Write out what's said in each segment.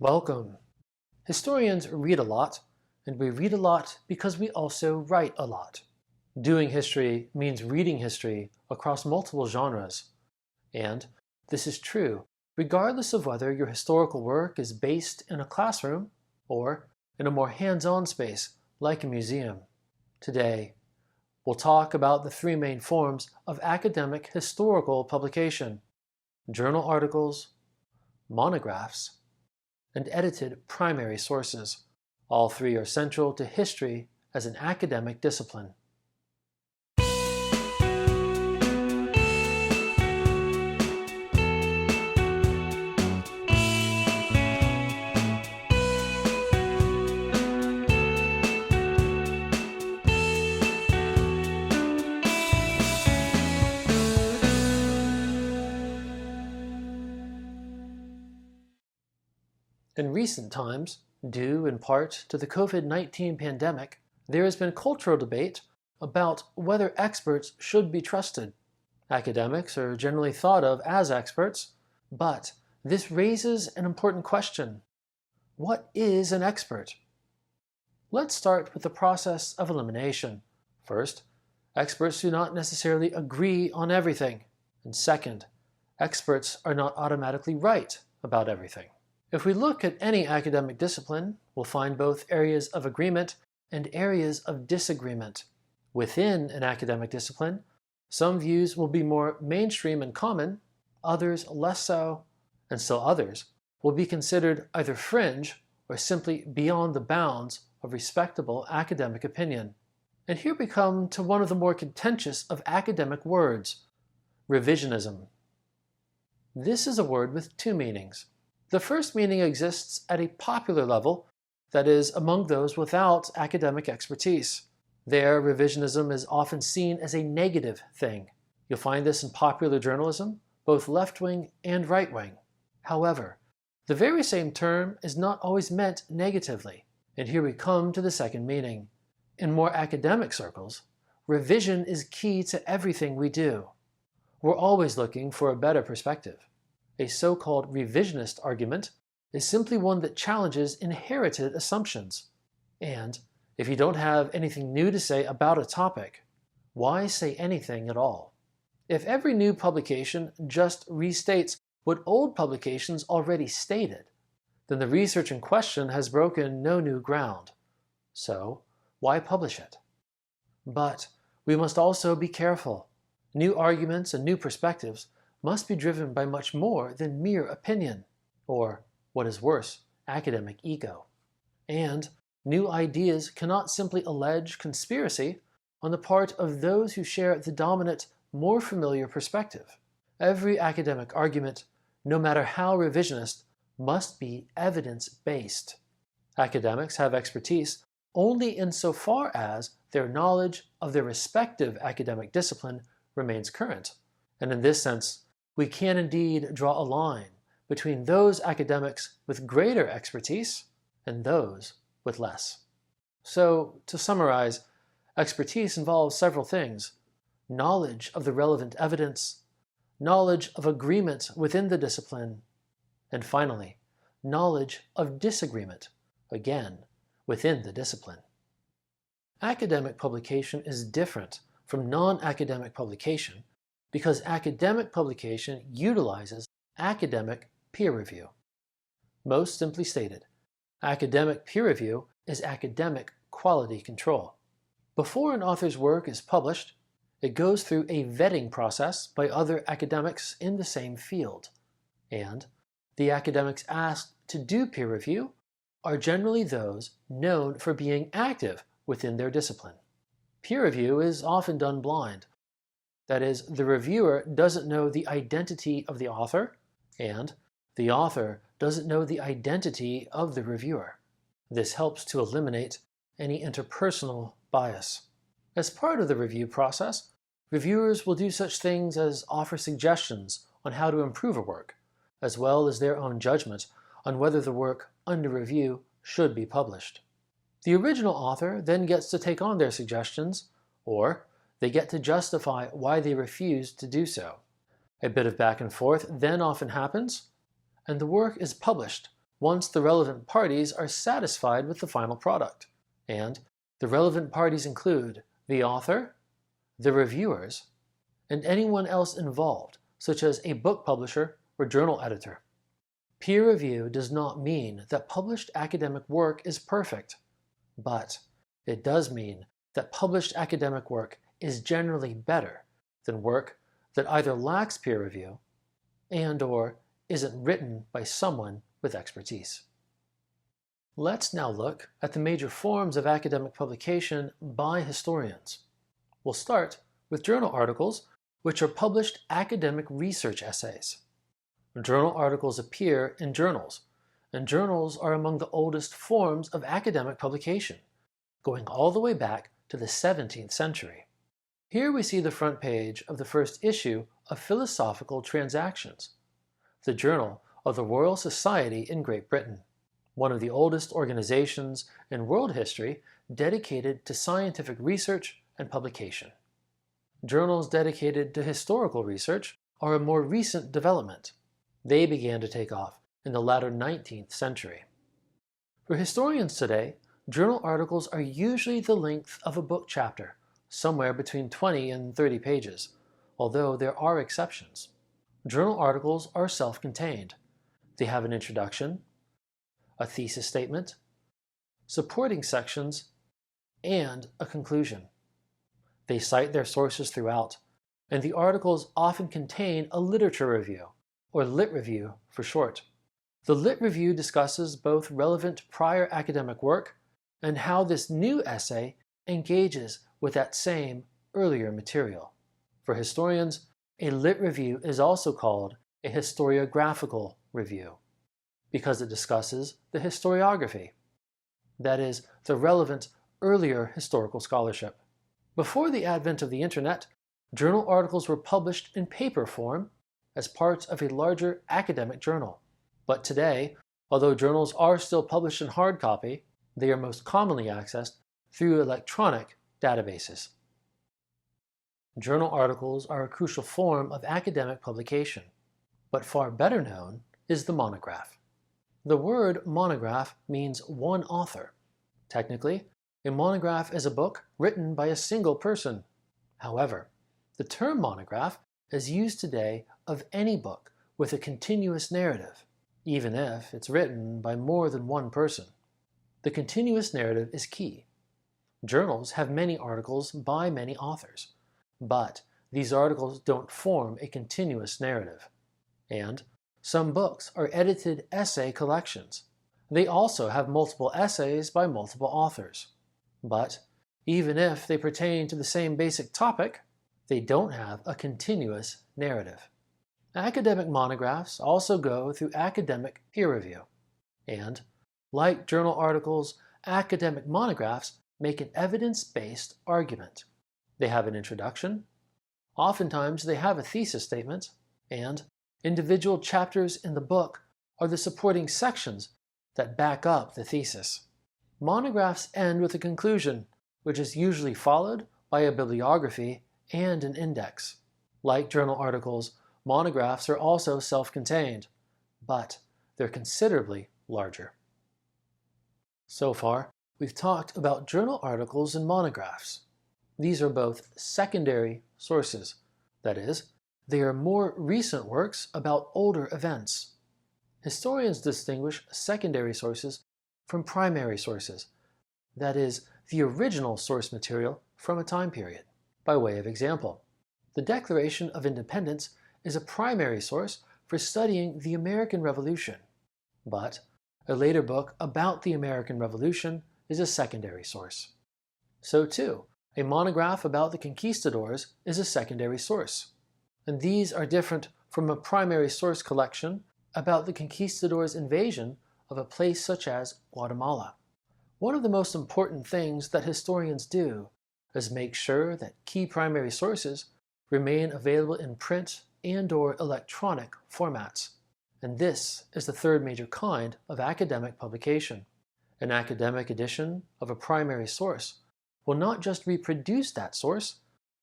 Welcome. Historians read a lot, and we read a lot because we also write a lot. Doing history means reading history across multiple genres, and this is true regardless of whether your historical work is based in a classroom or in a more hands-on space like a museum. Today, we'll talk about the three main forms of academic historical publication: journal articles, monographs, and edited primary sources. All three are central to history as an academic discipline. In recent times, due in part to the COVID-19 pandemic, there has been cultural debate about whether experts should be trusted. Academics are generally thought of as experts, but this raises an important question. What is an expert? Let's start with the process of elimination. First, experts do not necessarily agree on everything. And second, experts are not automatically right about everything. If we look at any academic discipline, we'll find both areas of agreement and areas of disagreement. Within an academic discipline, some views will be more mainstream and common, others less so, and still others will be considered either fringe or simply beyond the bounds of respectable academic opinion. And here we come to one of the more contentious of academic words: revisionism. This is a word with two meanings. The first meaning exists at a popular level, that is, among those without academic expertise. There, revisionism is often seen as a negative thing. You'll find this in popular journalism, both left-wing and right-wing. However, the very same term is not always meant negatively, and here we come to the second meaning. In more academic circles, revision is key to everything we do. We're always looking for a better perspective. A so-called revisionist argument is simply one that challenges inherited assumptions. And if you don't have anything new to say about a topic, why say anything at all? If every new publication just restates what old publications already stated, then the research in question has broken no new ground. So, why publish it? But we must also be careful. New arguments and new perspectives must be driven by much more than mere opinion, or, what is worse, academic ego. And new ideas cannot simply allege conspiracy on the part of those who share the dominant, more familiar perspective. Every academic argument, no matter how revisionist, must be evidence-based. Academics have expertise only insofar as their knowledge of their respective academic discipline remains current. And in this sense, we can indeed draw a line between those academics with greater expertise and those with less. So, to summarize, expertise involves several things: knowledge of the relevant evidence, knowledge of agreement within the discipline, and finally, knowledge of disagreement, again, within the discipline. Academic publication is different from non-academic publication because academic publication utilizes academic peer review. Most simply stated, academic peer review is academic quality control. Before an author's work is published, it goes through a vetting process by other academics in the same field, and the academics asked to do peer review are generally those known for being active within their discipline. Peer review is often done blind. That is, the reviewer doesn't know the identity of the author, and the author doesn't know the identity of the reviewer. This helps to eliminate any interpersonal bias. As part of the review process, reviewers will do such things as offer suggestions on how to improve a work, as well as their own judgment on whether the work under review should be published. The original author then gets to take on their suggestions, or they get to justify why they refused to do so. A bit of back and forth then often happens, and the work is published once the relevant parties are satisfied with the final product. And the relevant parties include the author, the reviewers, and anyone else involved, such as a book publisher or journal editor. Peer review does not mean that published academic work is perfect, but it does mean that published academic work is generally better than work that either lacks peer review and/or isn't written by someone with expertise. Let's now look at the major forms of academic publication by historians. We'll start with journal articles, which are published academic research essays. Journal articles appear in journals, and journals are among the oldest forms of academic publication, going all the way back to the 17th century. Here we see the front page of the first issue of Philosophical Transactions, the journal of the Royal Society in Great Britain, one of the oldest organizations in world history dedicated to scientific research and publication. Journals dedicated to historical research are a more recent development. They began to take off in the latter 19th century. For historians today, journal articles are usually the length of a book chapter, somewhere between 20 and 30 pages, although there are exceptions. Journal articles are self-contained. They have an introduction, a thesis statement, supporting sections, and a conclusion. They cite their sources throughout, and the articles often contain a literature review, or lit review for short. The lit review discusses both relevant prior academic work and how this new essay engages with that same earlier material. For historians, a lit review is also called a historiographical review because it discusses the historiography, that is, the relevant earlier historical scholarship. Before the advent of the internet, journal articles were published in paper form as parts of a larger academic journal. But today, although journals are still published in hard copy, they are most commonly accessed through electronic databases. Journal articles are a crucial form of academic publication, but far better known is the monograph. The word monograph means one author. Technically, a monograph is a book written by a single person. However, the term monograph is used today of any book with a continuous narrative, even if it's written by more than one person. The continuous narrative is key. Journals have many articles by many authors, but these articles don't form a continuous narrative. And some books are edited essay collections. They also have multiple essays by multiple authors. But even if they pertain to the same basic topic, they don't have a continuous narrative. Academic monographs also go through academic peer review. And, like journal articles, academic monographs make an evidence-based argument. They have an introduction. Oftentimes they have a thesis statement, and individual chapters in the book are the supporting sections that back up the thesis. Monographs end with a conclusion, which is usually followed by a bibliography and an index. Like journal articles, monographs are also self-contained, but they're considerably larger. So far, we've talked about journal articles and monographs. These are both secondary sources. That is, they are more recent works about older events. Historians distinguish secondary sources from primary sources. That is, the original source material from a time period. By way of example, the Declaration of Independence is a primary source for studying the American Revolution, but a later book about the American Revolution is a secondary source. So too, a monograph about the conquistadors is a secondary source, and these are different from a primary source collection about the conquistadors' invasion of a place such as Guatemala. One of the most important things that historians do is make sure that key primary sources remain available in print and/or electronic formats. And this is the third major kind of academic publication. An academic edition of a primary source will not just reproduce that source,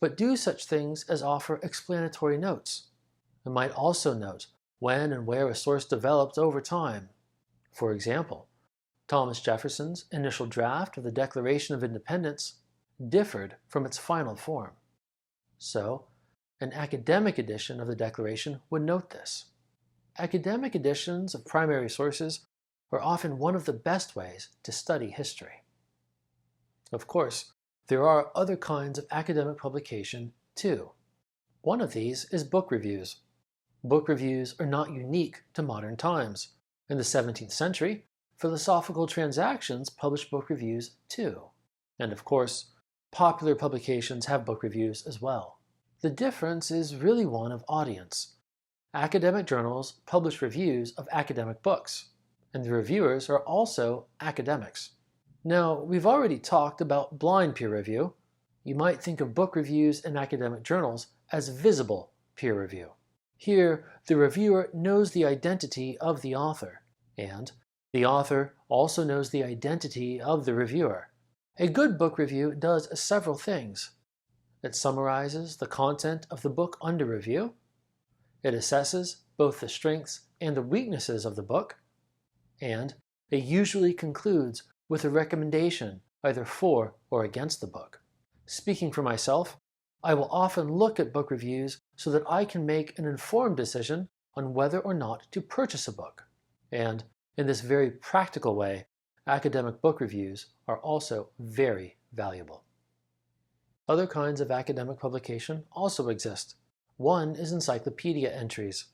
but do such things as offer explanatory notes. It might also note when and where a source developed over time. For example, Thomas Jefferson's initial draft of the Declaration of Independence differed from its final form. So, an academic edition of the Declaration would note this. Academic editions of primary sources are often one of the best ways to study history. Of course, there are other kinds of academic publication too. One of these is book reviews. Book reviews are not unique to modern times. In the 17th century, philosophical transactions published book reviews too. And of course, popular publications have book reviews as well. The difference is really one of audience. Academic journals publish reviews of academic books, and the reviewers are also academics. Now, we've already talked about blind peer review. You might think of book reviews in academic journals as visible peer review. Here, the reviewer knows the identity of the author, and the author also knows the identity of the reviewer. A good book review does several things. It summarizes the content of the book under review. It assesses both the strengths and the weaknesses of the book. And it usually concludes with a recommendation either for or against the book. Speaking for myself, I will often look at book reviews so that I can make an informed decision on whether or not to purchase a book. And in this very practical way, academic book reviews are also very valuable. Other kinds of academic publication also exist. One is encyclopedia entries.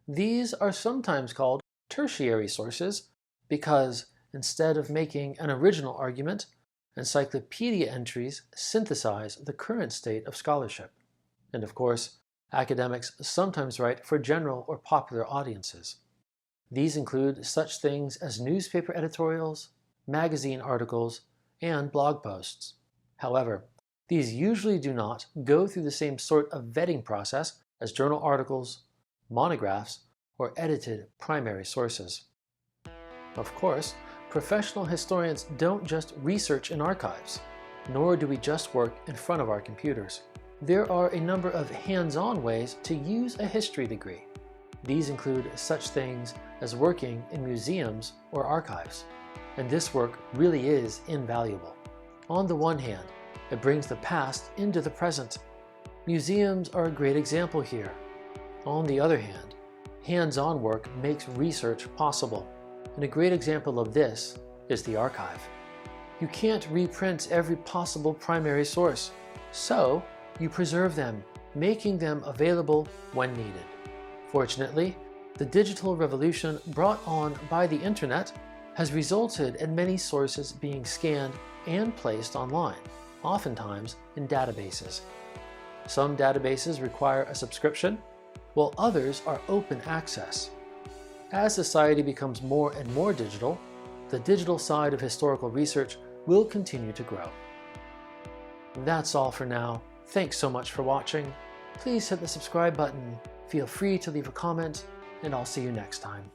These are sometimes called tertiary sources because instead of making an original argument, encyclopedia entries synthesize the current state of scholarship. And of course, academics sometimes write for general or popular audiences. These include such things as newspaper editorials, magazine articles, and blog posts. However, these usually do not go through the same sort of vetting process as journal articles, monographs, or edited primary sources. Of course, professional historians don't just research in archives, nor do we just work in front of our computers. There are a number of hands-on ways to use a history degree. These include such things as working in museums or archives, and this work really is invaluable. On the one hand, it brings the past into the present. Museums are a great example here. On the other hand, hands-on work makes research possible, and a great example of this is the archive. You can't reprint every possible primary source, so you preserve them, making them available when needed. Fortunately, the digital revolution brought on by the internet has resulted in many sources being scanned and placed online, oftentimes in databases. Some databases require a subscription, while others are open access. As society becomes more and more digital, the digital side of historical research will continue to grow. That's all for now. Thanks so much for watching. Please hit the subscribe button, feel free to leave a comment, and I'll see you next time.